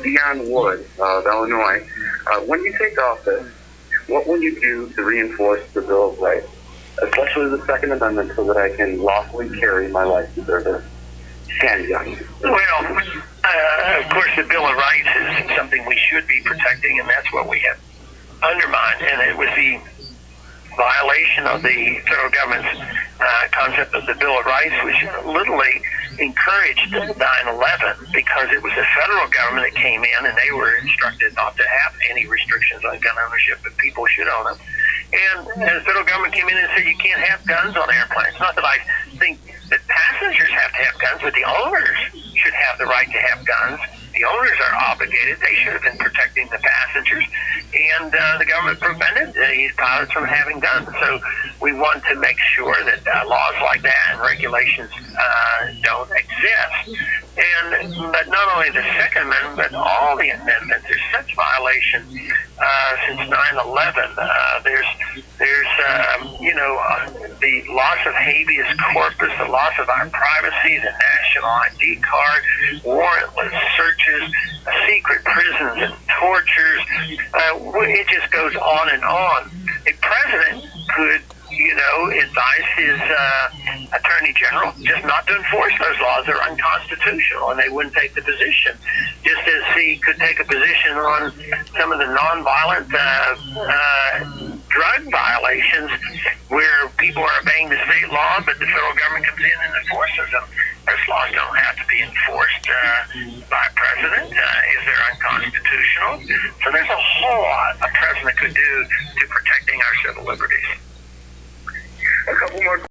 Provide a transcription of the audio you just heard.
Dion Wood of Illinois. When you take office, what will you do to reinforce the Bill of Rights, especially the Second Amendment, so that I can lawfully carry my life-preserver handgun? Well, of course, the Bill of Rights is something we should be protecting, and that's what we have undermined. And it was the violation of the federal government's concept of the Bill of Rights, which literally encouraged 9/11, because it was the federal government that came in and they were instructed not to have any restrictions on gun ownership, but people should own them. And the federal government came in and said you can't have guns on airplanes. Not that I think that passengers have to have guns, but the owners should have the right to have guns. The owners are obligated. They should have been protecting the passengers, and the government prevented these pilots from having guns. So we want to make sure that laws like that and regulations don't exist. But not only the Second Amendment, but all the amendments. There's such violation since 9/11. There's the loss of habeas corpus, the loss of our privacy, the national ID card, warrantless searches, secret prisons and tortures. It just goes on and on. A president could, advise his attorney general just not to enforce those laws. They're unconstitutional, and they wouldn't take the position. Just as he could take a position on some of the nonviolent drug violations where people are obeying the state law, but the federal government comes in and enforces them. Those laws don't have to be enforced by a president if they're unconstitutional. So there's a whole lot a president could do to protecting our civil liberties.